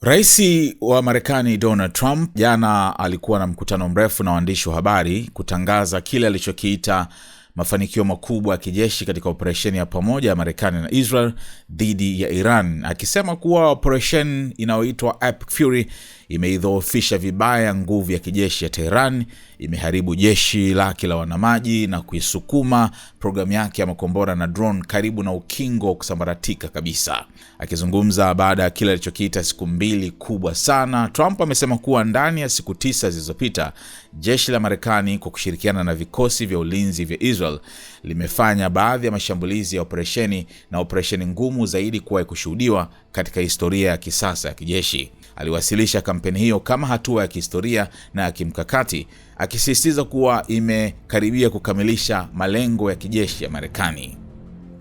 Rais wa Marekani Donald Trump jana alikuwa na mkutano mrefu na waandishi wa habari kutangaza kile alichokiita mafanikio makubwa ya kijeshi katika operesheni ya pamoja ya Marekani na Israel dhidi ya Iran, akisema kuwa operesheni inayoitwa Epic Fury imeidhoofisha vibaya nguvu ya kijeshi ya Tehran, imeharibu jeshi lake la wanamaji na kuisukuma programu yake ya makombora na drone karibu na ukingo wa kusambaratika kabisa. Akizungumza baada ya kile alichokiita siku mbili kubwa sana, Trump amesema kuwa ndani ya siku 9 zilizopita jeshi la Marekani kwa kushirikiana na vikosi vya ulinzi vya Israel limefanya baadhi ya mashambulizi ya operesheni ngumu zaidi kuwahi kushuhudiwa katika historia ya kisasa ya kijeshi. Aliwasilisha kampeni hiyo kama hatua ya kihistoria na ya kimkakati, akisisitiza kuwa imekaribia kukamilisha malengo ya kijeshi ya Marekani.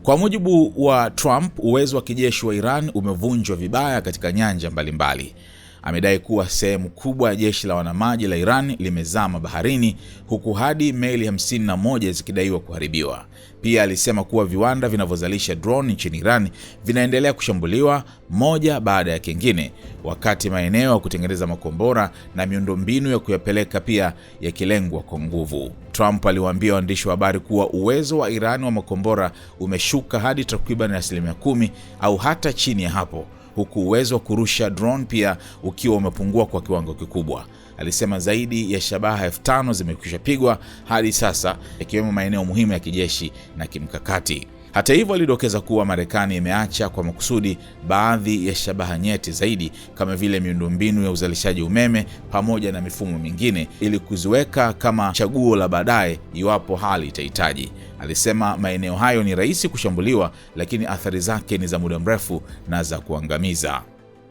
Kwa mujibu wa Trump, uwezo wa kijeshi wa Iran umevunjwa vibaya katika nyanja mbalimbali. Amedai kuwa sehemu kubwa ya jeshi la wanamaji la Iran limezama baharini, huku hadi meli 51 zikidaiwa kuharibiwa. Pia alisema kuwa viwanda vinavyozalisha drone nchini Iran vinaendelea kushambuliwa moja baada ya kingine, wakati maeneo ya kutengeneza makombora na miundombinu ya kuyapeleka pia yakilengwa kwa nguvu. Trump aliwaambia waandishi wa habari kuwa uwezo wa Iran wa makombora umeshuka hadi takriban 10% au hata chini ya hapo, huku uwezo wa kurusha drone pia ukiwa umepungua kwa kiwango kikubwa. Alisema zaidi ya shabaha 5,000 zimekwisha pigwa hadi sasa, yakiwemo maeneo muhimu ya kijeshi na kimkakati. Hata hivyo, alidokeza kuwa Marekani imeacha kwa makusudi baadhi ya shabaha nyeti zaidi kama vile miundombinu ya uzalishaji umeme pamoja na mifumo mingine ili kuziweka kama chaguo la baadaye iwapo hali itahitaji. Alisema maeneo hayo ni rahisi kushambuliwa, lakini athari zake ni za muda mrefu na za kuangamiza.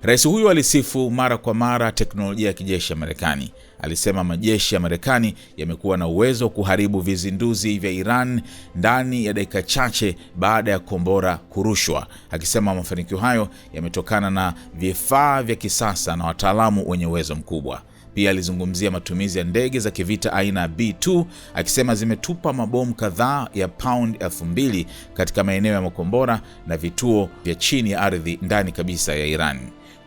Rais huyu alisifu mara kwa mara teknolojia ya kijeshi ya Marekani. Alisema majeshi ya Marekani yamekuwa na uwezo wa kuharibu vizinduzi vya Iran ndani ya dakika chache baada ya kombora kurushwa, akisema mafanikio hayo yametokana na vifaa vya kisasa na wataalamu wenye uwezo mkubwa. Pia alizungumzia matumizi ya ndege za kivita aina B2, akisema zimetupa mabomu kadhaa ya pound 2,000 katika maeneo ya makombora na vituo vya chini ya ardhi ndani kabisa ya Iran.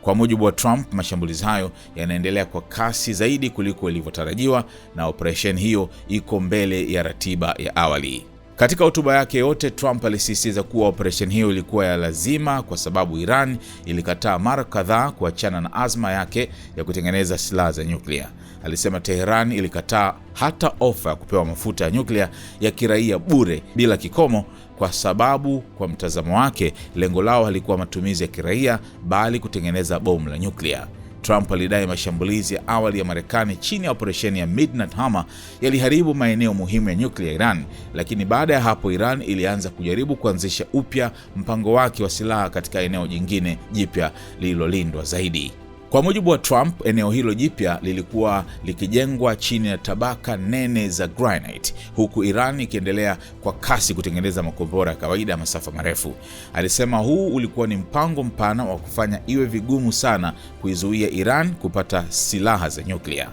Kwa mujibu wa Trump, mashambulizi hayo yanaendelea kwa kasi zaidi kuliko ilivyotarajiwa na operesheni hiyo iko mbele ya ratiba ya awali. Katika hotuba yake yote, Trump alisisitiza kuwa operesheni hiyo ilikuwa ya lazima kwa sababu Iran ilikataa mara kadhaa kuachana na azma yake ya kutengeneza silaha za nyuklia. Alisema Tehran ilikataa hata ofa ya kupewa mafuta ya nyuklia ya kiraia bure bila kikomo kwa sababu kwa mtazamo wake lengo lao halikuwa matumizi ya kiraia bali kutengeneza bomu la nyuklia. Trump alidai mashambulizi ya awali ya Marekani chini ya operesheni ya Midnight Hammer yaliharibu maeneo muhimu ya nyuklia ya Iran, lakini baada ya hapo Iran ilianza kujaribu kuanzisha upya mpango wake wa silaha katika eneo jingine jipya lililolindwa zaidi. Kwa mujibu wa Trump, eneo hilo jipya lilikuwa likijengwa chini ya tabaka nene za granite, huku Iran ikiendelea kwa kasi kutengeneza makombora ya kawaida ya masafa marefu. Alisema huu ulikuwa ni mpango mpana wa kufanya iwe vigumu sana kuizuia Iran kupata silaha za nyuklia.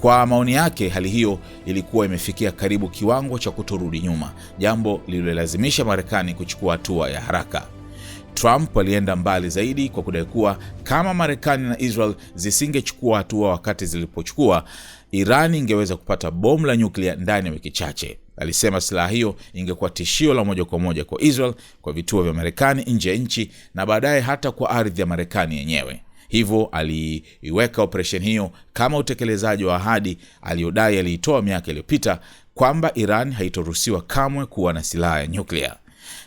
Kwa maoni yake, hali hiyo ilikuwa imefikia karibu kiwango cha kutorudi nyuma, jambo lililolazimisha Marekani kuchukua hatua ya haraka. Trump alienda mbali zaidi kwa kudai kuwa kama Marekani na Israel zisingechukua hatua wakati zilipochukua, Iran ingeweza kupata bomu la nyuklia ndani ya wiki chache. Alisema silaha hiyo ingekuwa tishio la moja kwa moja kwa Israel, kwa vituo vya Marekani nje ya nchi na baadaye hata kwa ardhi ya Marekani yenyewe. Hivyo aliiweka operesheni hiyo kama utekelezaji wa ahadi aliyodai aliitoa miaka iliyopita kwamba Iran haitoruhusiwa kamwe kuwa na silaha ya nyuklia.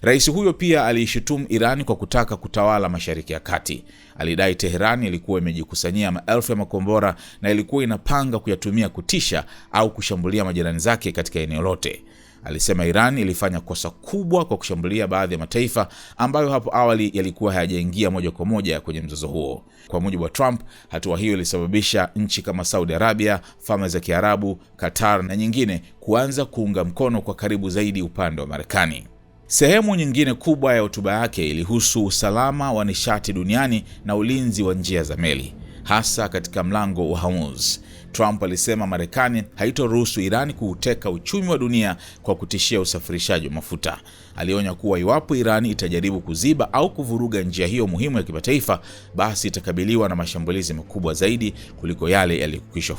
Rais huyo pia aliishutumu Iran kwa kutaka kutawala Mashariki ya Kati. Alidai Tehran ilikuwa imejikusanyia maelfu ya makombora na ilikuwa inapanga kuyatumia kutisha au kushambulia majirani zake katika eneo lote. Alisema Iran ilifanya kosa kubwa kwa kushambulia baadhi ya mataifa ambayo hapo awali yalikuwa hayajaingia moja kwa moja kwenye mzozo huo. Kwa mujibu wa Trump, hatua hiyo ilisababisha nchi kama Saudi Arabia, Falme za Kiarabu, Qatar na nyingine kuanza kuunga mkono kwa karibu zaidi upande wa Marekani. Sehemu nyingine kubwa ya hotuba yake ilihusu usalama wa nishati duniani na ulinzi wa njia za meli. hasa katika mlango wa Hormuz. Trump alisema Marekani haitoruhusu Iran kuuteka uchumi wa dunia kwa kutishia usafirishaji wa mafuta. Alionya kuwa iwapo Iran itajaribu kuziba au kuvuruga njia hiyo muhimu ya kimataifa, basi itakabiliwa na mashambulizi makubwa zaidi kuliko yale yaliyokwisha.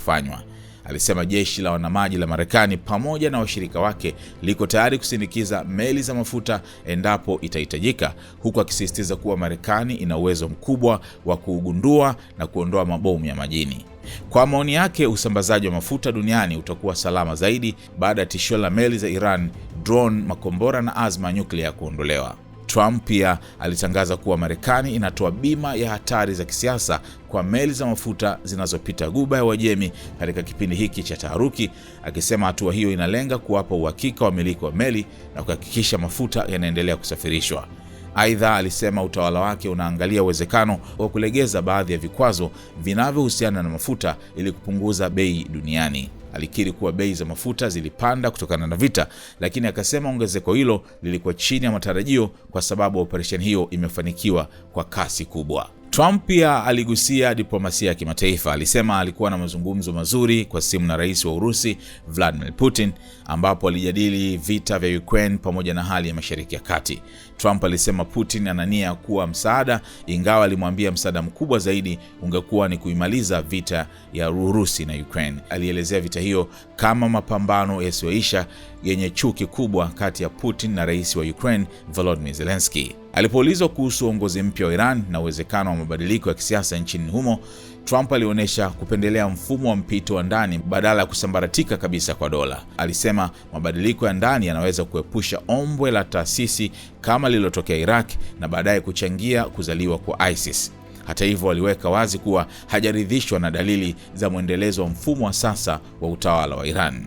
Alisema jeshi la wanamaji la Marekani pamoja na washirika wake liko tayari kusindikiza meli za mafuta endapo itahitajika, huku akisisitiza kuwa Marekani ina uwezo mkubwa wa kugundua na kuondoa mabomu ya majini. Kwa maoni yake, usambazaji wa mafuta duniani utakuwa salama zaidi baada ya tishio la meli za Iran, drone, makombora na azma nyuklia kuondolewa. Trump pia alitangaza kuwa Marekani inatoa bima ya hatari za kisiasa kwa meli za mafuta zinazopita Ghuba ya Uajemi katika kipindi hiki cha taharuki, akisema hatua hiyo inalenga kuwapa uhakika wamiliki wa meli na kuhakikisha mafuta yanaendelea kusafirishwa. Aidha, alisema utawala wake unaangalia uwezekano wa kulegeza baadhi ya vikwazo vinavyohusiana na mafuta ili kupunguza bei duniani. Alikiri kuwa bei za mafuta zilipanda kutokana na vita, lakini akasema ongezeko hilo lilikuwa chini ya matarajio kwa sababu operesheni hiyo imefanikiwa kwa kasi kubwa. Trump pia aligusia diplomasia ya kimataifa. Alisema alikuwa na mazungumzo mazuri kwa simu na rais wa Urusi Vladimir Putin, ambapo alijadili vita vya Ukraine pamoja na hali ya Mashariki ya Kati. Trump alisema Putin ana nia kuwa msaada, ingawa alimwambia msaada mkubwa zaidi ungekuwa ni kuimaliza vita ya Urusi na Ukraine. Alielezea vita hiyo kama mapambano yasiyoisha yenye chuki kubwa kati ya Putin na rais wa Ukraine Volodymyr Zelensky. Alipoulizwa kuhusu uongozi mpya wa Iran na uwezekano wa mabadiliko ya kisiasa nchini humo, Trump alionyesha kupendelea mfumo wa mpito wa ndani badala ya kusambaratika kabisa kwa dola. Alisema mabadiliko ya ndani yanaweza kuepusha ombwe la taasisi kama lililotokea Iraq na baadaye kuchangia kuzaliwa kwa ISIS. Hata hivyo, aliweka wazi kuwa hajaridhishwa na dalili za mwendelezo wa mfumo wa sasa wa utawala wa Iran.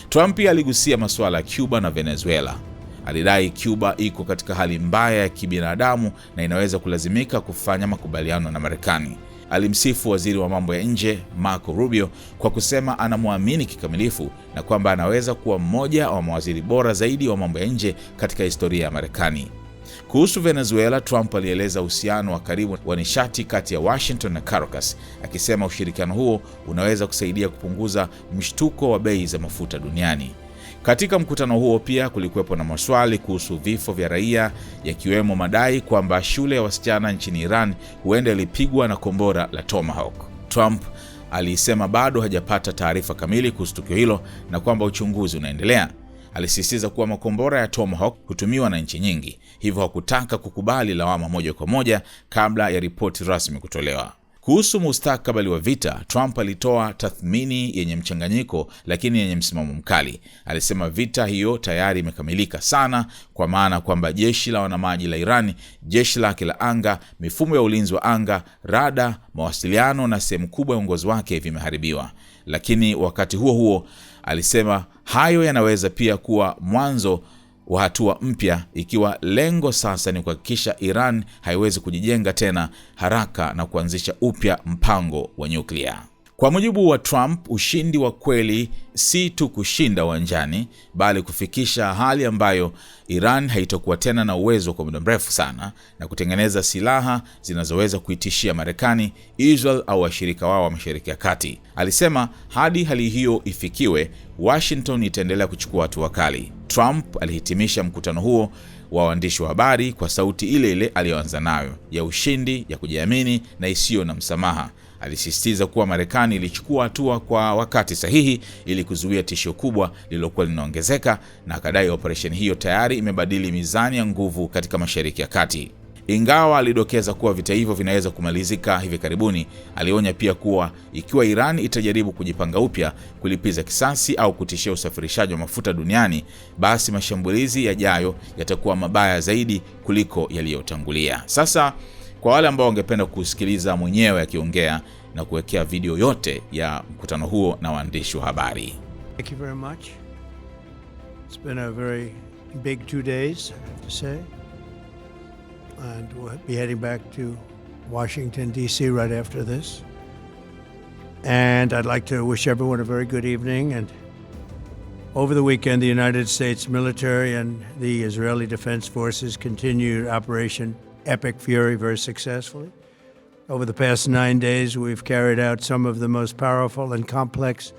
Trump pia aligusia masuala ya Cuba na Venezuela. Alidai Cuba iko katika hali mbaya ya kibinadamu na inaweza kulazimika kufanya makubaliano na Marekani. Alimsifu waziri wa mambo ya nje Marco Rubio kwa kusema anamwamini kikamilifu na kwamba anaweza kuwa mmoja wa mawaziri bora zaidi wa mambo ya nje katika historia ya Marekani. Kuhusu Venezuela, Trump alieleza uhusiano wa karibu wa nishati kati ya Washington na Caracas, akisema ushirikiano huo unaweza kusaidia kupunguza mshtuko wa bei za mafuta duniani. Katika mkutano huo pia kulikuwepo na maswali kuhusu vifo vya raia, yakiwemo madai kwamba shule ya wasichana nchini Iran huenda ilipigwa na kombora la Tomahawk. Trump alisema bado hajapata taarifa kamili kuhusu tukio hilo na kwamba uchunguzi unaendelea. Alisisitiza kuwa makombora ya Tomahawk hutumiwa na nchi nyingi, hivyo hakutaka kukubali lawama moja kwa moja kabla ya ripoti rasmi kutolewa. Kuhusu mustakabali wa vita, Trump alitoa tathmini yenye mchanganyiko lakini yenye msimamo mkali. Alisema vita hiyo tayari imekamilika sana, kwa maana kwamba jeshi la wanamaji la Iran, jeshi lake la anga, mifumo ya ulinzi wa anga, rada, mawasiliano na sehemu kubwa ya uongozi wake vimeharibiwa. Lakini wakati huo huo, alisema hayo yanaweza pia kuwa mwanzo wa hatua mpya ikiwa lengo sasa ni kuhakikisha Iran haiwezi kujijenga tena haraka na kuanzisha upya mpango wa nyuklia. Kwa mujibu wa Trump, ushindi wa kweli si tu kushinda uwanjani, bali kufikisha hali ambayo Iran haitakuwa tena na uwezo kwa muda mrefu sana na kutengeneza silaha zinazoweza kuitishia Marekani, Israel au washirika wao wa Mashariki ya Kati. Alisema hadi hali hiyo ifikiwe, Washington itaendelea kuchukua hatua kali. Trump alihitimisha mkutano huo wa waandishi wa habari kwa sauti ile ile aliyoanza nayo, ya ushindi, ya kujiamini na isiyo na msamaha. Alisisitiza kuwa Marekani ilichukua hatua kwa wakati sahihi ili kuzuia tishio kubwa lililokuwa linaongezeka, na akadai operesheni hiyo tayari imebadili mizani ya nguvu katika Mashariki ya Kati. Ingawa alidokeza kuwa vita hivyo vinaweza kumalizika hivi karibuni, alionya pia kuwa ikiwa Iran itajaribu kujipanga upya, kulipiza kisasi au kutishia usafirishaji wa mafuta duniani, basi mashambulizi yajayo yatakuwa mabaya zaidi kuliko yaliyotangulia. Sasa kwa wale ambao wangependa kusikiliza mwenyewe akiongea na kuwekea video yote ya mkutano huo na waandishi wa habari. Thank you very much. It's been a very big 2 days, I have to say. And we'll be heading back to Washington, D.C. right after this. And I'd like to wish everyone a very good evening. And over the weekend, the United States military and the Israeli Defense Forces continued Operation Epic Fury very successfully. Over the past 9 days, we've carried out some of the most powerful and complex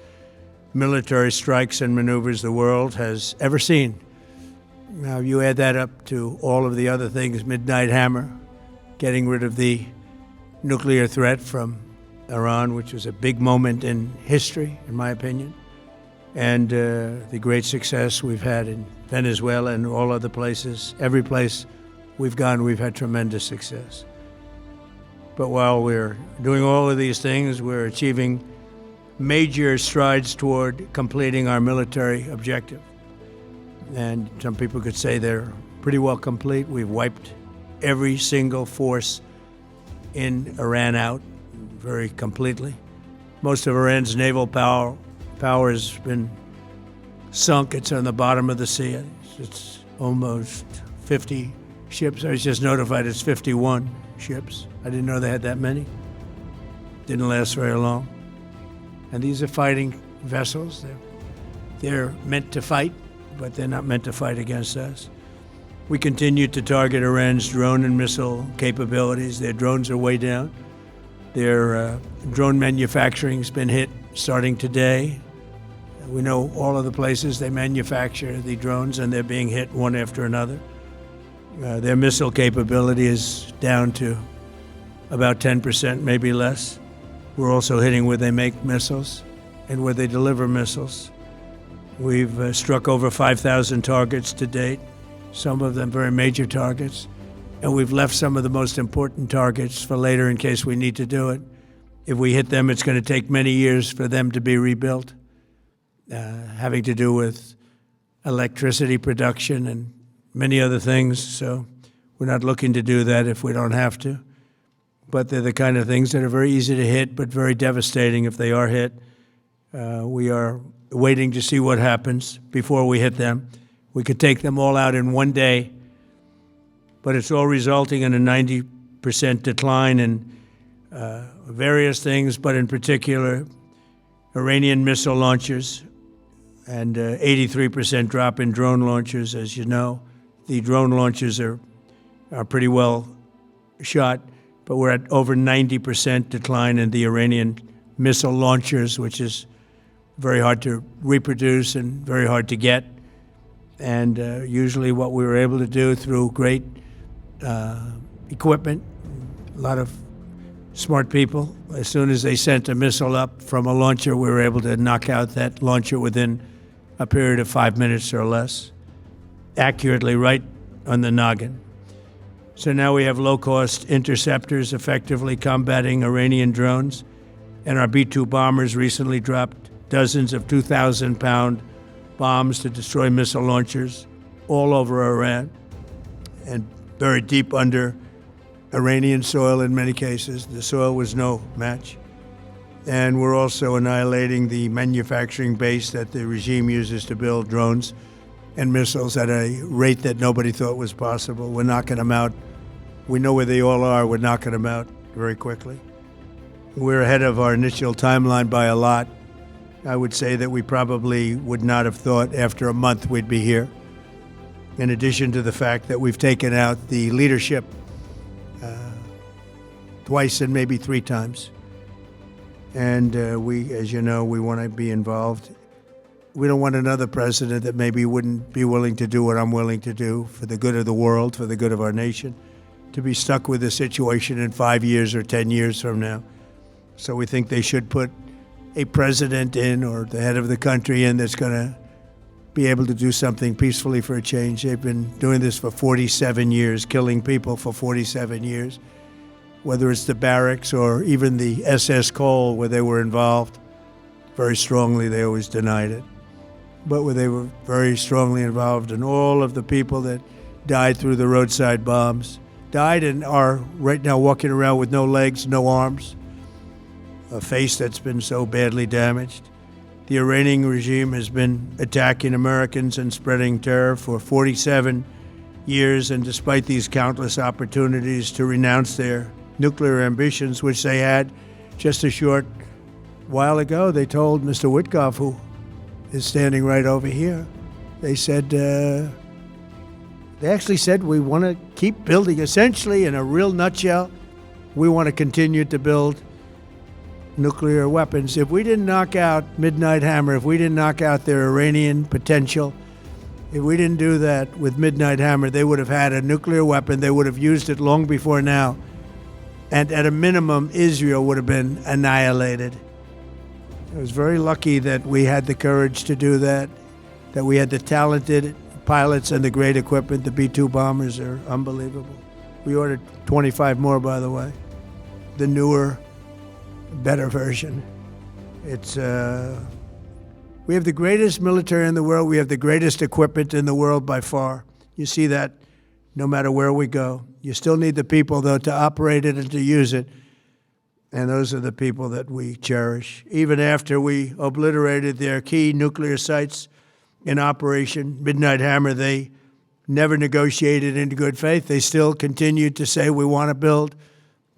military strikes and maneuvers the world has ever seen. Now, you add that up to all of the other things, Midnight Hammer, getting rid of the nuclear threat from Iran, which was a big moment in history, in my opinion, and the great success we've had in Venezuela and all other places. Every place we've gone, we've had tremendous success. But while we're doing all of these things, we're achieving major strides toward completing our military objective. And some people could say they're pretty well complete. We've wiped every single force in Iran out very completely. Most of Iran's naval power has been sunk. It's on the bottom of the sea. It's almost 50 ships. I was just notified it's 51 ships. I didn't know they had that many. Didn't last very long. And these are fighting vessels. They're meant to fight, but they're not meant to fight against us. We continue to target Iran's drone and missile capabilities. Their drones are way down. Their drone manufacturing's been hit starting today. We know all of the places they manufacture the drones, and they're being hit one after another. Their missile capability is down to about 10%, maybe less. We're also hitting where they make missiles and where they deliver missiles. We've struck over 5,000 targets to date, some of them very major targets, and we've left some of the most important targets for later in case we need to do it. If we hit them, it's going to take many years for them to be rebuilt, having to do with electricity production and many other things. So we're not looking to do that if we don't have to. But they're the kind of things that are very easy to hit, but very devastating if they are hit. We are waiting to see what happens before we hit them. We could take them all out in one day, but it's all resulting in a 90% decline in various things, but in particular, Iranian missile launchers and 83% drop in drone launchers. As you know, the drone launchers are pretty well shot, but we're at over 90% decline in the Iranian missile launchers, which is very hard to reproduce and very hard to get. And usually what we were able to do through great equipment, a lot of smart people, as soon as they sent a missile up from a launcher, we were able to knock out that launcher within a period of 5 minutes or less, accurately right on the noggin. So now we have low-cost interceptors effectively combating Iranian drones, and our B-2 bombers recently dropped dozens of 2,000-pound bombs to destroy missile launchers all over Iran and buried deep under Iranian soil in many cases. The soil was no match. And we're also annihilating the manufacturing base that the regime uses to build drones and missiles at a rate that nobody thought was possible. We're knocking them out. We know where they all are. We're knocking them out very quickly. We're ahead of our initial timeline by a lot. I would say that we probably would not have thought after a month we'd be here. In addition to the fact that we've taken out the leadership twice and maybe 3 times. And we, as you know, we want to be involved. We don't want another president that maybe wouldn't be willing to do what I'm willing to do for the good of the world, for the good of our nation, to be stuck with this situation in 5 years or 10 years from now. So we think they should put a president in, or the head of the country in, that's going to be able to do something peacefully for a change. They've been doing this for 47 years, killing people for 47 years, whether it's the barracks or even the SS Cole where they were involved. Very strongly, they always denied it. But where they were very strongly involved, and all of the people that died through the roadside bombs died and are right now walking around with no legs, no arms, a face that's been so badly damaged. The Iranian regime has been attacking Americans and spreading terror for 47 years, and despite these countless opportunities to renounce their nuclear ambitions, which they had just a short while ago, they told Mr. Witkoff, who is standing right over here, they said, they actually said, we want to keep building. Essentially, in a real nutshell, we want to continue to build nuclear weapons. If we didn't knock out Midnight Hammer, if we didn't knock out their Iranian potential, if we didn't do that with Midnight Hammer, they would have had a nuclear weapon. They would have used it long before now. And at a minimum, Israel would have been annihilated. I was very lucky that we had the courage to do that we had the talented pilots and the great equipment. The B-2 bombers are unbelievable. We ordered 25 more, by the way. The newer, better version. It's we have the greatest military in the world. We have the greatest equipment in the world by far. You see that no matter where we go. You still need the people, though, to operate it and to use it. And those are the people that we cherish. Even after we obliterated their key nuclear sites in Operation Midnight Hammer, they never negotiated in good faith. They still continued to say, we want to build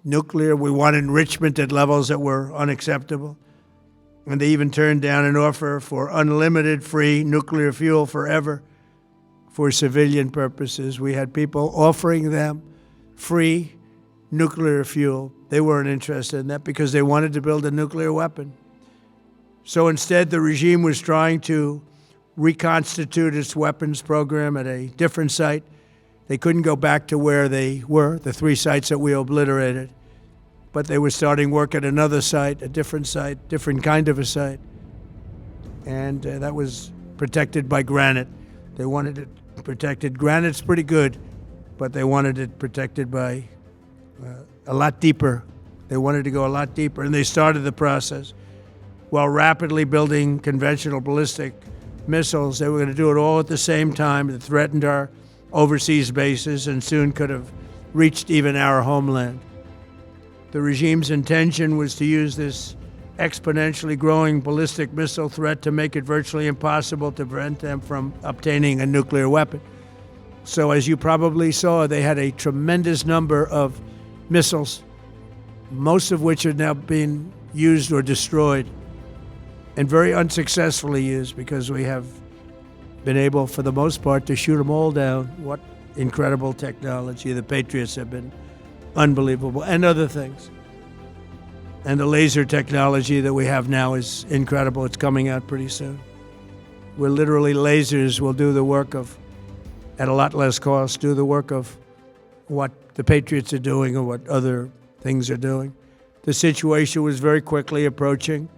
nuclear. We want enrichment at levels that were unacceptable. And they even turned down an offer for unlimited free nuclear fuel forever for civilian purposes. We had people offering them free nuclear fuel. They weren't interested in that because they wanted to build a nuclear weapon. So instead, the regime was trying to reconstitute its weapons program at a different site. They couldn't go back to where they were, the 3 sites that we obliterated. But they were starting work at another site, a different site, different kind of a site. And that was protected by granite. They wanted it protected. Granite's pretty good, but they wanted it protected by a lot deeper. They wanted to go a lot deeper, and they started the process. While rapidly building conventional ballistic missiles, they were going to do it all at the same time that threatened our overseas bases and soon could have reached even our homeland. The regime's intention was to use this exponentially growing ballistic missile threat to make it virtually impossible to prevent them from obtaining a nuclear weapon. So as you probably saw, they had a tremendous number of missiles, most of which are now being used or destroyed, and very unsuccessfully used because we have been able, for the most part, to shoot them all down. What incredible technology. The Patriots have been unbelievable, and other things. And the laser technology that we have now is incredible. It's coming out pretty soon. Where literally lasers will do the work of, at a lot less cost, do the work of what the Patriots are doing or what other things are doing. The situation was very quickly approaching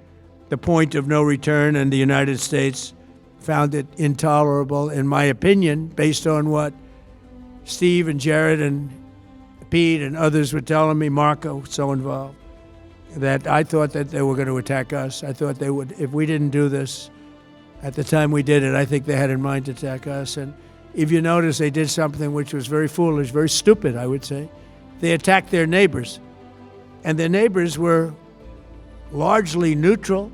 the point of no return, and the United States found it intolerable, in my opinion, based on what Steve and Jared and Pete and others were telling me, Marco, so involved, that I thought that they were going to attack us. I thought they would, if we didn't do this at the time we did it, I think they had in mind to attack us. And if you notice, they did something which was very foolish, very stupid, I would say. They attacked their neighbors. And their neighbors were largely neutral,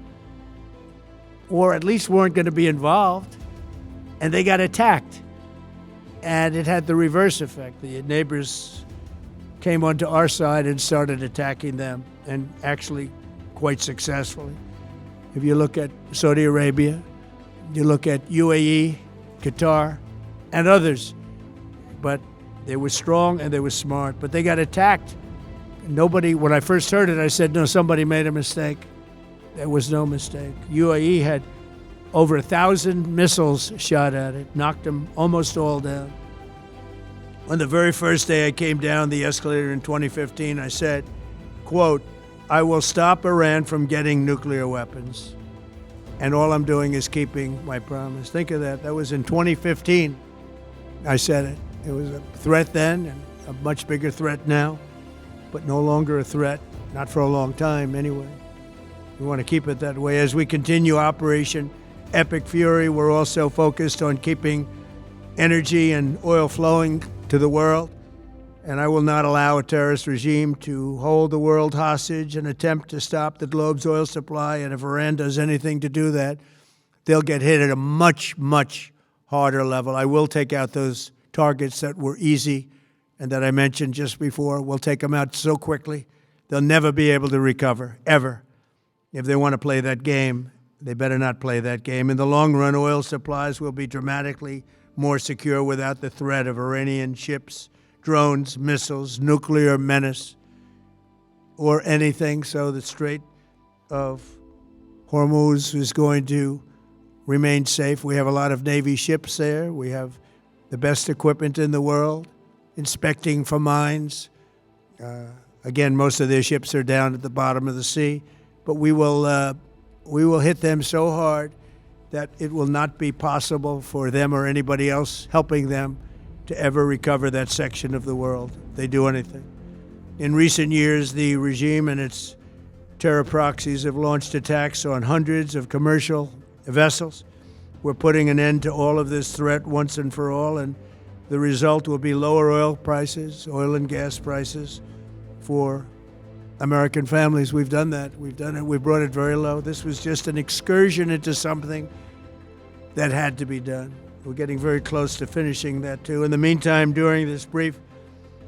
or at least weren't going to be involved, and they got attacked. And it had the reverse effect. The neighbors came onto our side and started attacking them, and actually quite successfully. If you look at Saudi Arabia, you look at UAE, Qatar, and others. But they were strong and they were smart, but they got attacked. Nobody, when I first heard it, I said, no, somebody made a mistake. There was no mistake. UAE had over 1,000 missiles shot at it, knocked them almost all down. On the very first day I came down the escalator in 2015, I said, quote, I will stop Iran from getting nuclear weapons. And all I'm doing is keeping my promise. Think of that. That was in 2015. I said it. It was a threat then and a much bigger threat now, but no longer a threat, not for a long time anyway. We want to keep it that way. As we continue Operation Epic Fury, we're also focused on keeping energy and oil flowing to the world. And I will not allow a terrorist regime to hold the world hostage and attempt to stop the globe's oil supply. And if Iran does anything to do that, they'll get hit at a much, much harder level. I will take out those targets that were easy and that I mentioned just before. We'll take them out so quickly, they'll never be able to recover, ever. If they want to play that game, they better not play that game. In the long run, oil supplies will be dramatically more secure without the threat of Iranian ships, drones, missiles, nuclear menace. or anything. So the Strait of Hormuz is going to remain safe. We have a lot of Navy ships there. We have the best equipment in the world, inspecting for mines. Again, most of their ships are down at the bottom of the sea, but we will hit them so hard that it will not be possible for them or anybody else helping them to ever recover that section of the world if they do anything. In recent years, the regime and its terror proxies have launched attacks on hundreds of commercial vessels. We're putting an end to all of this threat once and for all, and the result will be lower oil prices, oil and gas prices for American families. We've done that. We've done it. We brought it very low. This was just an excursion into something that had to be done. We're getting very close to finishing that, too. In the meantime, during this brief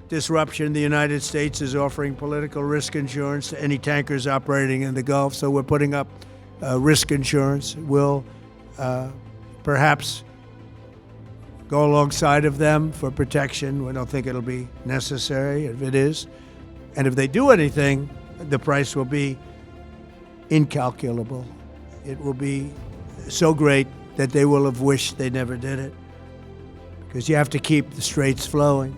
disruption, the United States is offering political risk insurance to any tankers operating in the Gulf. So we're putting up risk insurance. We'll perhaps go alongside of them for protection. We don't think it'll be necessary if it is. And if they do anything, the price will be incalculable. It will be so great that they will have wished they never did it, because you have to keep the straits flowing.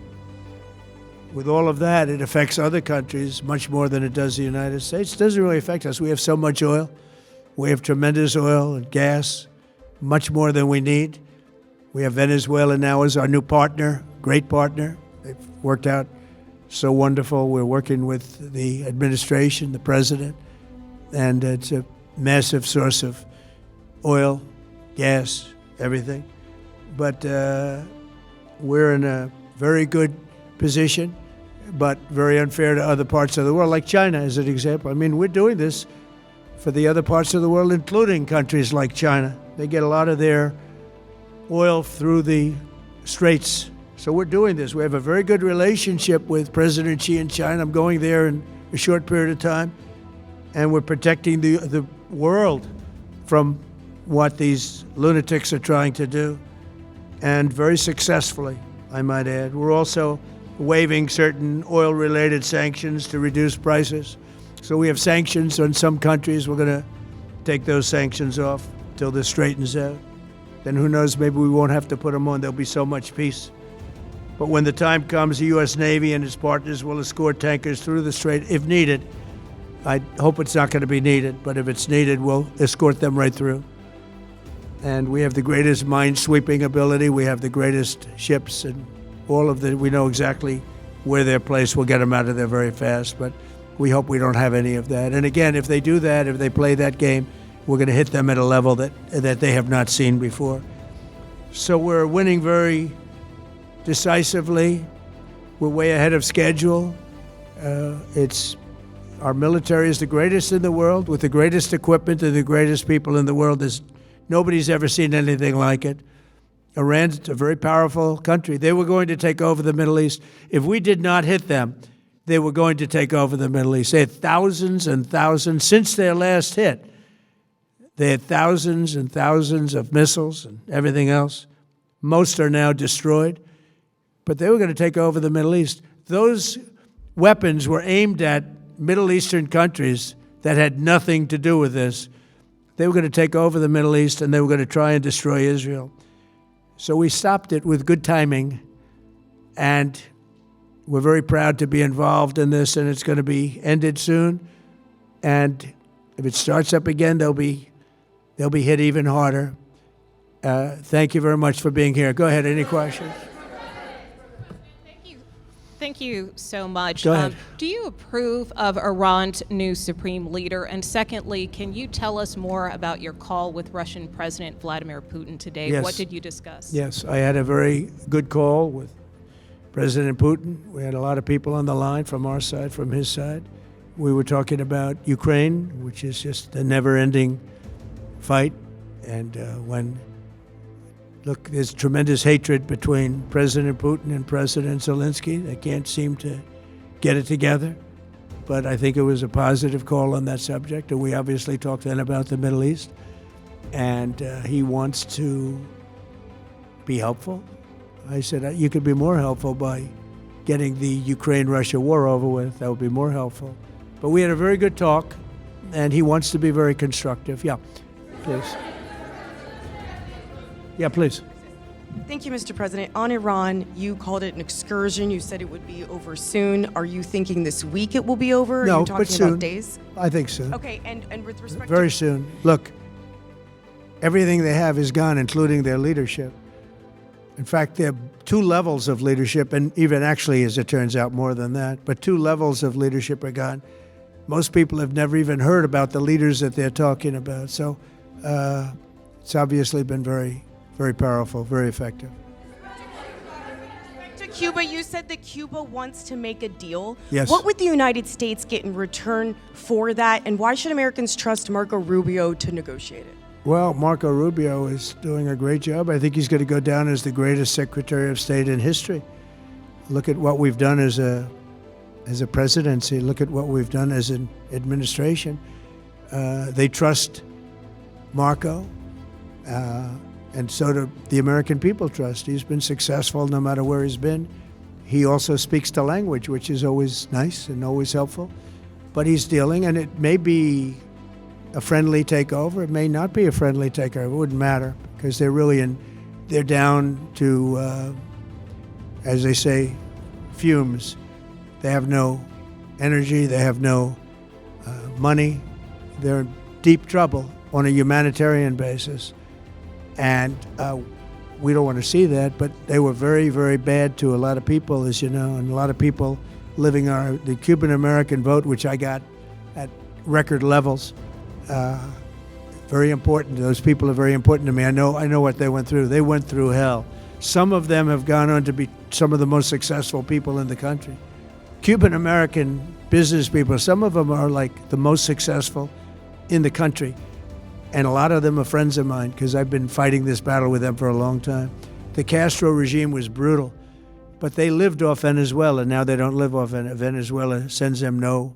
With all of that, it affects other countries much more than it does the United States. It doesn't really affect us. We have so much oil. We have tremendous oil and gas, much more than we need. We have Venezuela now as our new partner, great partner. They've worked out so wonderful. We're working with the administration, the president, and it's a massive source of oil, gas, everything. But we're in a very good position, but very unfair to other parts of the world, like China as an example. I mean, we're doing this for the other parts of the world, including countries like China. They get a lot of their oil through the straits. So we're doing this. We have a very good relationship with President Xi in China. I'm going there in a short period of time, and we're protecting the world from what these lunatics are trying to do, and very successfully, I might add. We're also waiving certain oil-related sanctions to reduce prices. So we have sanctions on some countries. We're going to take those sanctions off till this straightens out. Then who knows, maybe we won't have to put them on. There'll be so much peace. But when the time comes, the U.S. Navy and its partners will escort tankers through the strait if needed. I hope it's not going to be needed, but if it's needed, we'll escort them right through. And we have the greatest mine-sweeping ability. We have the greatest ships, and all of we know exactly where they're placed. We'll get them out of there very fast, but we hope we don't have any of that. And again, if they do that, if they play that game, we're going to hit them at a level that they have not seen before. So we're winning very decisively. We're way ahead of schedule. Our military is the greatest in the world, with the greatest equipment and the greatest people in the world. Nobody's ever seen anything like it. Iran's a very powerful country. They were going to take over the Middle East. If we did not hit them, they were going to take over the Middle East. They had thousands and thousands since their last hit. They had thousands and thousands of missiles and everything else. Most are now destroyed. But they were going to take over the Middle East. Those weapons were aimed at Middle Eastern countries that had nothing to do with this. They were going to take over the Middle East, and they were going to try and destroy Israel. So we stopped it with good timing, and we're very proud to be involved in this, and it's going to be ended soon. And if it starts up again, they'll be hit even harder. Thank you very much for being here. Go ahead. Any questions? Thank you so much. Go ahead. Do you approve of Iran's new supreme leader? And secondly, can you tell us more about your call with Russian President Vladimir Putin today? Yes. What did you discuss? Yes, I had a very good call with President Putin. We had a lot of people on the line from our side, from his side. We were talking about Ukraine, which is just a never-ending fight. And look, there's tremendous hatred between President Putin and President Zelensky. They can't seem to get it together. But I think it was a positive call on that subject. And we obviously talked then about the Middle East. And he wants to be helpful. I said, you could be more helpful by getting the Ukraine-Russia war over with. That would be more helpful. But we had a very good talk, and he wants to be very constructive. Yeah, please. Yeah, please. Thank you, Mr. President. On Iran, you called it an excursion. You said it would be over soon. Are you thinking this week it will be over? No, Are you talking but soon. about days? I think soon. Okay, and with respect Very to... soon. Look, everything they have is gone, including their leadership. In fact, there are two levels of leadership, and even actually, as it turns out, more than that. But two levels of leadership are gone. Most people have never even heard about the leaders that they're talking about. So it's obviously been very, very powerful, very effective. To Cuba, you said that Cuba wants to make a deal. Yes. What would the United States get in return for that, and why should Americans trust Marco Rubio to negotiate it? Well, Marco Rubio is doing a great job. I think he's going to go down as the greatest Secretary of State in history. Look at what we've done as a presidency. Look at what we've done as an administration. They trust Marco, and so do the American people trust. He's been successful no matter where he's been. He also speaks the language, which is always nice and always helpful. But he's dealing, and it may be a friendly takeover. It may not be a friendly takeover. It wouldn't matter, because they're down to, as they say, fumes. They have no energy. They have no money. They're in deep trouble on a humanitarian basis. And we don't want to see that, but they were very, very bad to a lot of people, as you know, and a lot of people living the Cuban-American vote, which I got at record levels. Very important. Those people are very important to me. I know what they went through. They went through hell. Some of them have gone on to be some of the most successful people in the country. Cuban-American business people, some of them are like the most successful in the country. And a lot of them are friends of mine, because I've been fighting this battle with them for a long time. The Castro regime was brutal, but they lived off Venezuela. Now they don't live off Venezuela. Sends them no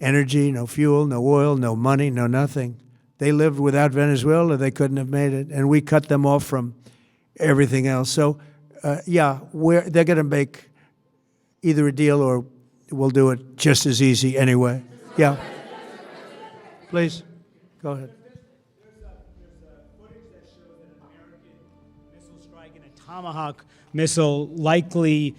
energy, no fuel, no oil, no money, no nothing. They lived without Venezuela. They couldn't have made it. And we cut them off from everything else. So, they're going to make either a deal or we'll do it just as easy anyway. Yeah. Please, go ahead. Tomahawk missile likely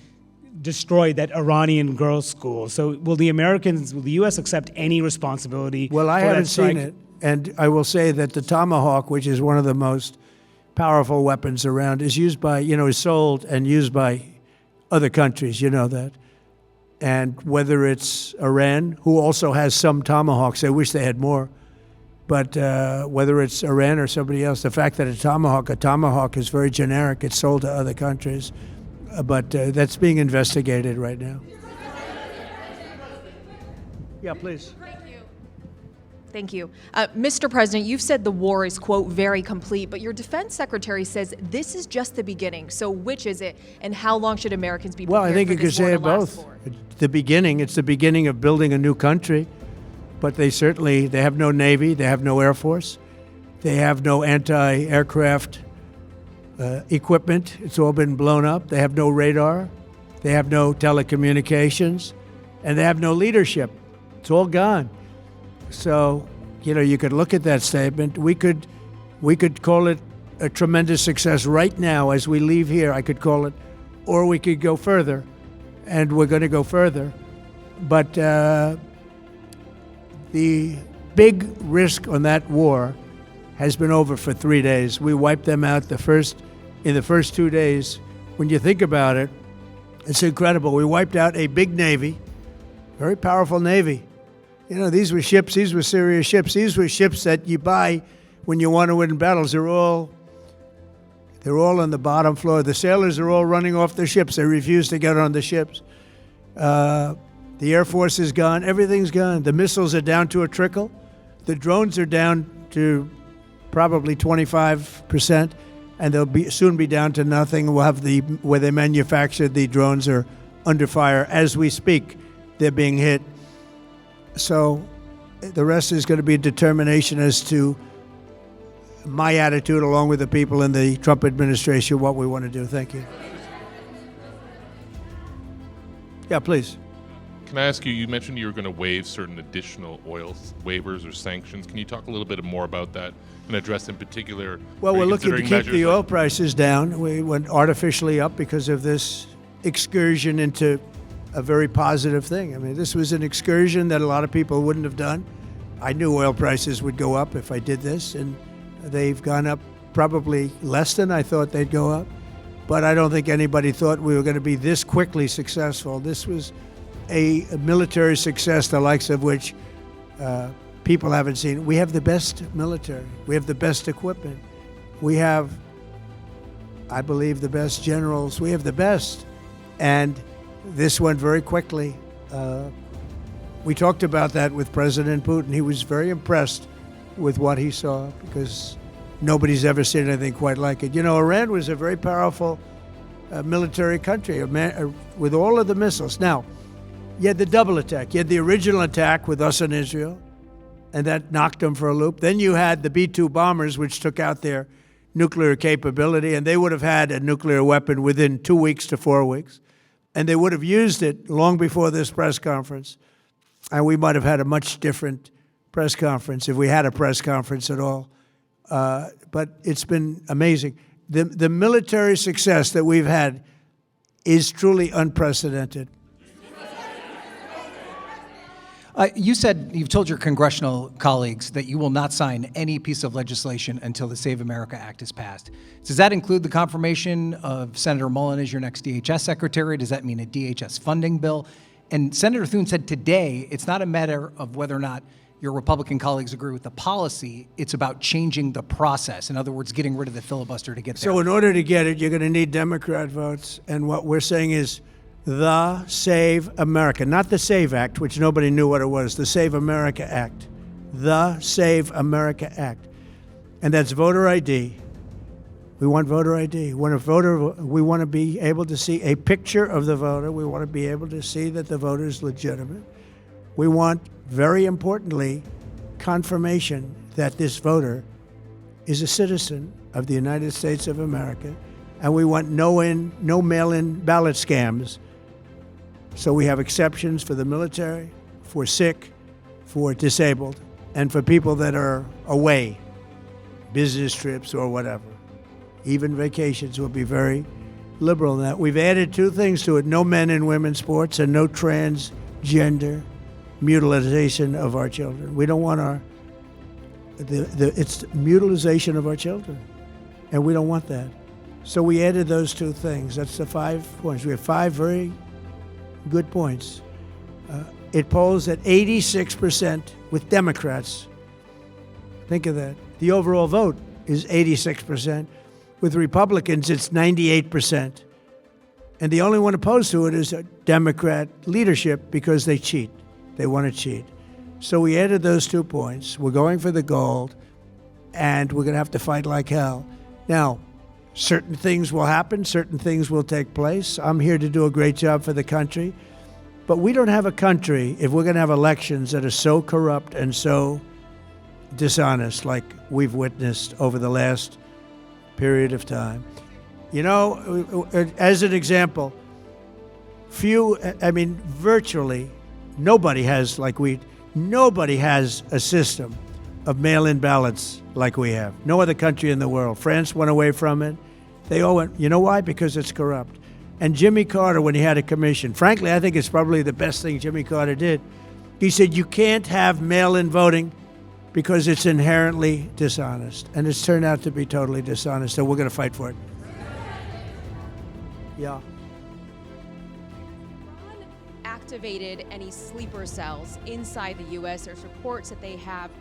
destroyed that Iranian girls' school. So will the U.S. accept any responsibility? Well, I for haven't that strike? seen it. And I will say that the Tomahawk, which is one of the most powerful weapons around, is used by, is sold and used by other countries. You know that. And whether it's Iran, who also has some Tomahawks, I wish they had more. But whether it's Iran or somebody else, the fact that a tomahawk is very generic. It's sold to other countries. But that's being investigated right now. Yeah, please. Thank you. Mr. President, you've said the war is, quote, very complete, but your defense secretary says this is just the beginning. So which is it, and how long should Americans be prepared Well, I think for you could this war say to it last both. for? It's the beginning of building a new country. But they have no Navy, they have no Air Force, they have no anti-aircraft equipment. It's all been blown up. They have no radar, they have no telecommunications, and they have no leadership. It's all gone. So, you could look at that statement. We could call it a tremendous success right now as we leave here. I could call it, or we could go further, and we're going to go further. But the big risk on that war has been over for 3 days. We wiped them out in the first 2 days. When you think about it, it's incredible. We wiped out a big Navy, very powerful Navy. These were ships. These were serious ships. These were ships that you buy when you want to win battles. They're all on the bottom floor. The sailors are all running off the ships. They refuse to get on the ships. The Air Force is gone. Everything's gone. The missiles are down to a trickle. The drones are down to probably 25%, and they'll soon be down to nothing. We'll have where they manufacture the drones are under fire as we speak. They're being hit. So the rest is going to be determination as to my attitude, along with the people in the Trump administration, what we want to do. Thank you. Yeah, please. Can I ask you, you mentioned you were going to waive certain additional oil waivers or sanctions. Can you talk a little bit more about that and address in particular? Well, we're looking to keep measures the oil prices down. We went artificially up because of this excursion into a very positive thing. I mean, this was an excursion that a lot of people wouldn't have done. I knew oil prices would go up if I did this, and they've gone up probably less than I thought they'd go up. But I don't think anybody thought we were going to be this quickly successful. This was a military success, the likes of which people haven't seen. We have the best military. We have the best equipment. We have, I believe, the best generals. We have the best. And this went very quickly. We talked about that with President Putin. He was very impressed with what he saw because nobody's ever seen anything quite like it. You know, Iran was a very powerful military country with all of the missiles. Now, you had the double attack. You had the original attack with us in Israel, and that knocked them for a loop. Then you had the B-2 bombers, which took out their nuclear capability, and they would have had a nuclear weapon within 2 weeks to 4 weeks. And they would have used it long before this press conference. And we might have had a much different press conference if we had a press conference at all. But it's been amazing. The military success that we've had is truly unprecedented. You've told your congressional colleagues that you will not sign any piece of legislation until the Save America Act is passed. Does that include the confirmation of Senator Mullen as your next DHS secretary? Does that mean a DHS funding bill? And Senator Thune said today it's not a matter of whether or not your Republican colleagues agree with the policy, it's about changing the process. In other words, getting rid of the filibuster to get there. So in order to get it, you're going to need Democrat votes. And what we're saying is the Save America, not the SAVE Act, which nobody knew what it was, the Save America Act. The Save America Act. And that's voter ID. We want voter ID. We want to be able to see a picture of the voter. We want to be able to see that the voter is legitimate. We want, very importantly, confirmation that this voter is a citizen of the United States of America. And we want no mail-in ballot scams. So we have exceptions for the military, for sick, for disabled, and for people that are away, business trips or whatever. Even vacations will be very liberal in that. We've added two things to it: no men and women's sports and no transgender mutilization of our children. We don't want it's mutilization of our children, and we don't want that. So we added those two things. That's the 5 points. We have 5 very good points. It polls at 86% with Democrats. Think of that. The overall vote is 86%. With Republicans, it's 98%. And the only one opposed to it is a Democrat leadership because they cheat. They want to cheat. So we added those 2 points. We're going for the gold, and we're going to have to fight like hell. Now, certain things will happen. Certain things will take place. I'm here to do a great job for the country. But we don't have a country if we're going to have elections that are so corrupt and so dishonest like we've witnessed over the last period of time. You know, as an example, virtually nobody has a system of mail-in ballots like we have. No other country in the world. France went away from it. They all went, you know why? Because it's corrupt. And Jimmy Carter, when he had a commission, frankly, I think it's probably the best thing Jimmy Carter did. He said, you can't have mail-in voting because it's inherently dishonest. And it's turned out to be totally dishonest, so we're going to fight for it. Yeah. Activated any sleeper cells inside the U.S. There's reports that they have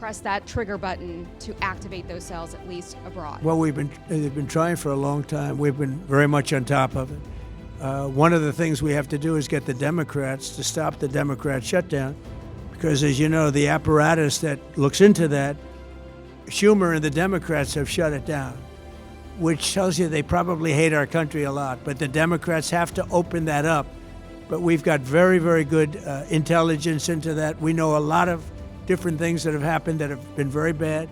pressed that trigger button to activate those cells, at least abroad. Well, they've been trying for a long time. We've been very much on top of it. One of the things we have to do is get the Democrats to stop the Democrat shutdown, because, as you know, the apparatus that looks into that, Schumer and the Democrats have shut it down, which tells you they probably hate our country a lot. But the Democrats have to open that up. But we've got very, very good intelligence into that. We know a lot of different things that have happened that have been very bad.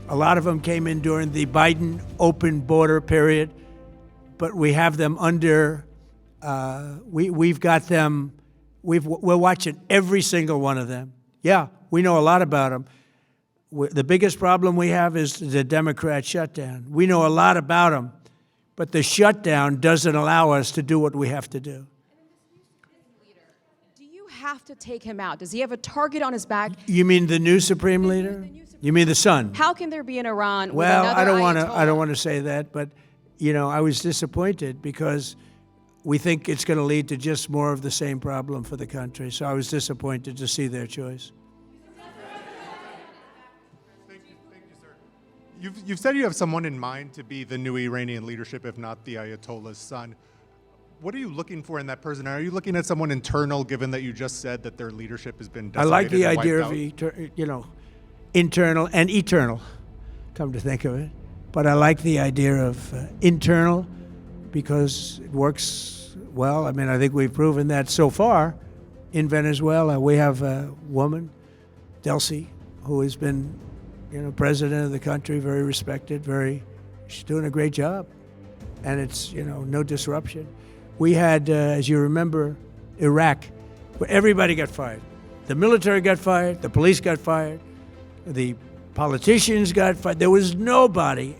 A lot of them came in during the Biden open border period, but we have them under, we've got them We're watching every single one of them. Yeah, we know a lot about them. The biggest problem we have is the Democrat shutdown. We know a lot about them, but the shutdown doesn't allow us to do what we have to do. Do you have to take him out? Does he have a target on his back? You mean the new supreme leader? You mean the son? How can there be an Iran with Well, another I don't Ayatollah? want to say that, but I was disappointed because we think it's going to lead to just more of the same problem for the country. So I was disappointed to see their choice. Thank you, sir. You've said you have someone in mind to be the new Iranian leadership, if not the Ayatollah's son. What are you looking for in that person? Are you looking at someone internal, given that you just said that their leadership has been I decimated like the and idea wiped of out? internal and eternal, come to think of it. But I like the idea of internal because it works well. I mean, I think we've proven that so far in Venezuela. We have a woman, Delcy, who has been, president of the country, very respected, she's doing a great job. And it's, no disruption. We had, as you remember, Iraq, where everybody got fired. The military got fired, the police got fired, the politicians got fired. There was nobody.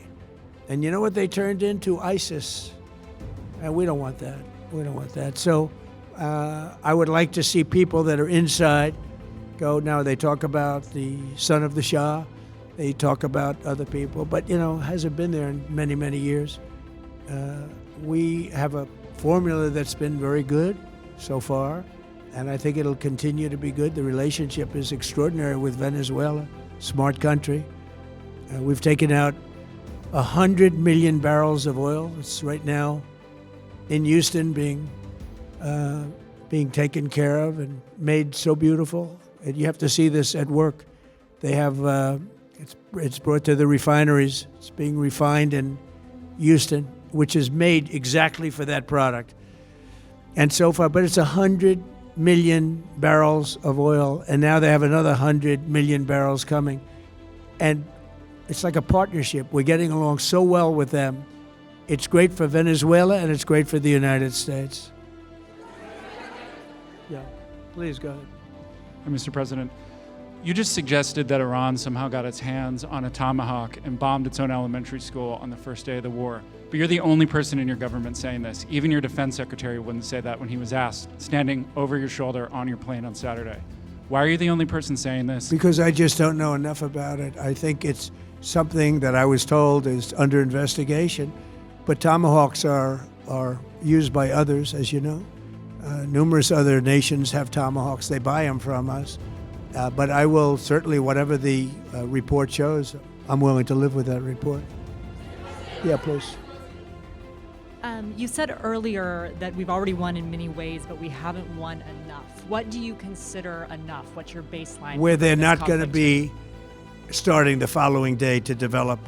And you know what they turned into? ISIS. And we don't want that. We don't want that. So I would like to see people that are inside go. Now they talk about the son of the Shah. They talk about other people. But, hasn't been there in many, many years. We have a formula that's been very good so far. And I think it'll continue to be good. The relationship is extraordinary with Venezuela. Smart country. We've taken out 100 million barrels of oil. It's right now in Houston being taken care of and made so beautiful. And you have to see this at work. They have, it's brought to the refineries. It's being refined in Houston, which is made exactly for that product. And so far, but it's 100 million barrels of oil, and now they have another 100 million barrels coming. And it's like a partnership. We're getting along so well with them. It's great for Venezuela, and it's great for the United States. Yeah, please go ahead. Mr. President, you just suggested that Iran somehow got its hands on a tomahawk and bombed its own elementary school on the first day of the war. But you're the only person in your government saying this. Even your defense secretary wouldn't say that when he was asked, standing over your shoulder on your plane on Saturday. Why are you the only person saying this? Because I just don't know enough about it. I think it's something that I was told is under investigation. But tomahawks are used by others, as you know. Numerous other nations have tomahawks. They buy them from us. But I will certainly, whatever the report shows, I'm willing to live with that report. Yeah, please. You said earlier that we've already won in many ways, but we haven't won enough. What do you consider enough? What's your baseline? Where they're for this not going to conflict? be starting the following day to develop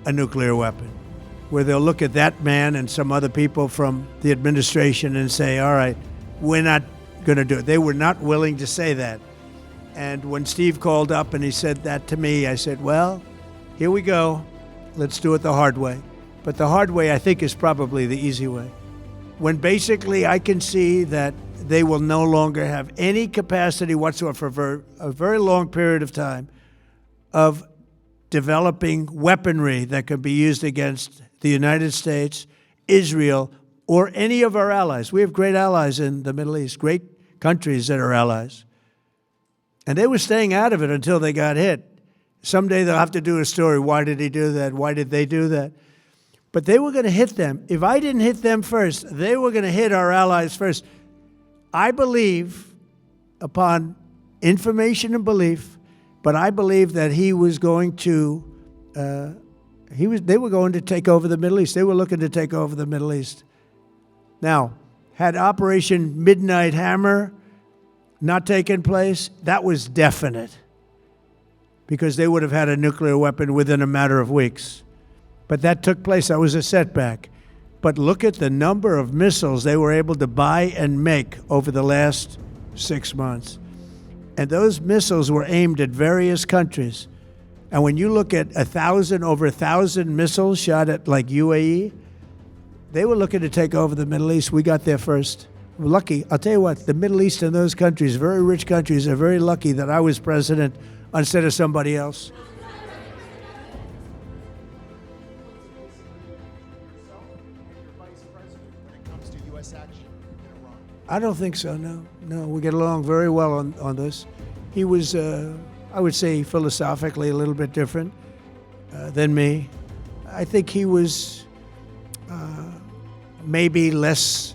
a nuclear weapon. Where they'll look at that man and some other people from the administration and say, all right, we're not going to do it. They were not willing to say that. And when Steve called up and he said that to me, I said, well, here we go. Let's do it the hard way. But the hard way, I think, is probably the easy way. When basically I can see that they will no longer have any capacity whatsoever for a very long period of time of developing weaponry that can be used against the United States, Israel, or any of our allies. We have great allies in the Middle East, great countries that are allies. And they were staying out of it until they got hit. Someday they'll have to do a story. Why did he do that? Why did they do that? But they were going to hit them. If I didn't hit them first, they were going to hit our allies first. I believe, upon information and belief, but I believe that he was going to, they were going to take over the Middle East. They were looking to take over the Middle East. Now, had Operation Midnight Hammer not taken place, that was definite, because they would have had a nuclear weapon within a matter of weeks. But that took place. That was a setback. But look at the number of missiles they were able to buy and make over the last 6 months. And those missiles were aimed at various countries. And when you look at over 1,000 missiles shot at like UAE, they were looking to take over the Middle East. We got there first. lucky. I'll tell you what, the Middle East and those countries, very rich countries, are very lucky that I was president instead of somebody else. I don't think so, no. No, we get along very well on this. He was, I would say, philosophically a little bit different than me. I think he was maybe less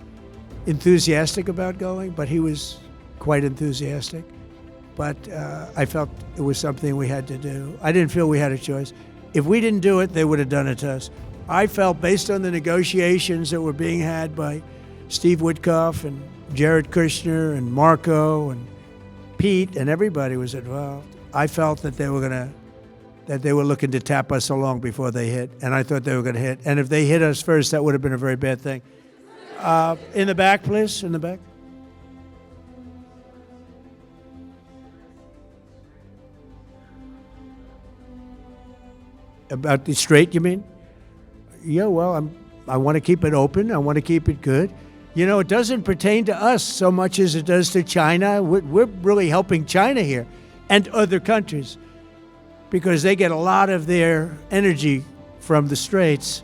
enthusiastic about going, but he was quite enthusiastic. But I felt it was something we had to do. I didn't feel we had a choice. If we didn't do it, they would have done it to us. I felt, based on the negotiations that were being had by Steve Witkoff and Jared Kushner and Marco and Pete, and everybody was involved, I felt that they were looking to tap us along before they hit, and I thought they were going to hit. And if they hit us first, that would have been a very bad thing. In the back, please, in the back. About the Strait, you mean? Yeah, well, I want to keep it open. I want to keep it good. You know, it doesn't pertain to us so much as it does to China. We're really helping China here and other countries because they get a lot of their energy from the Straits.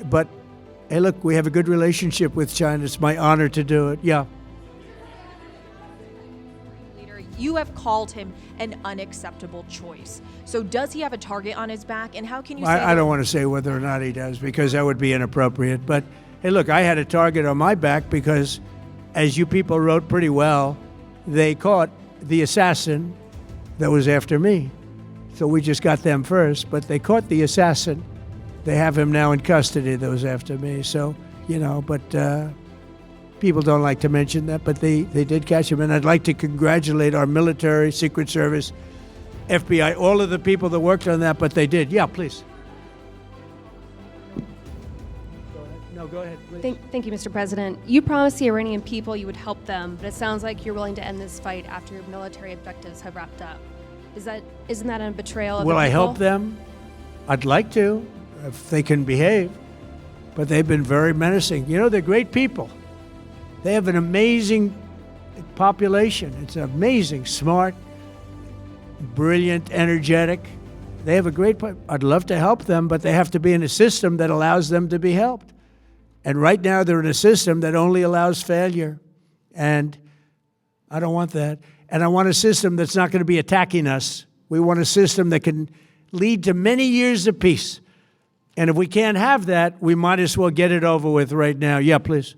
But, hey, look, we have a good relationship with China. It's my honor to do it. Yeah. Leader, you have called him an unacceptable choice. So does he have a target on his back? And how can you say I don't want to say whether or not he does because that would be inappropriate. But, hey, look, I had a target on my back because, as you people wrote pretty well, they caught the assassin that was after me. So we just got them first, but they caught the assassin. They have him now in custody that was after me. So, you know, but people don't like to mention that, but they did catch him. And I'd like to congratulate our military, Secret Service, FBI, all of the people that worked on that, but they did. Yeah, please. No, go ahead, please. Thank you, Mr. President. You promised the Iranian people you would help them, but it sounds like you're willing to end this fight after your military objectives have wrapped up. Isn't that a betrayal of the Will I people? help them? I'd like to, if they can behave. But they've been very menacing. You know, they're great people. They have an amazing population. It's amazing, smart, brilliant, energetic. They have a great, I'd love to help them, but they have to be in a system that allows them to be helped. And right now they're in a system that only allows failure. And I don't want that. And I want a system that's not going to be attacking us. We want a system that can lead to many years of peace. And if we can't have that, we might as well get it over with right now. Yeah, please.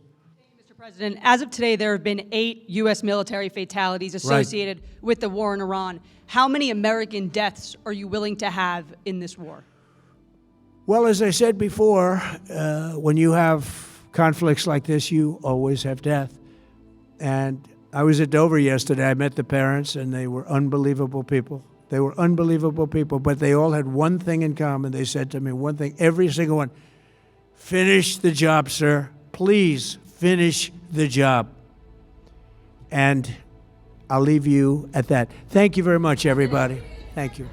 Mr. President, as of today, there have been 8 U.S. military fatalities associated with the war in Iran. How many American deaths are you willing to have in this war? Well, as I said before, when you have conflicts like this, you always have death. And I was at Dover yesterday. I met the parents, and they were unbelievable people. They were unbelievable people, but they all had one thing in common. They said to me one thing, every single one: finish the job, sir. Please finish the job. And I'll leave you at that. Thank you very much, everybody. Thank you.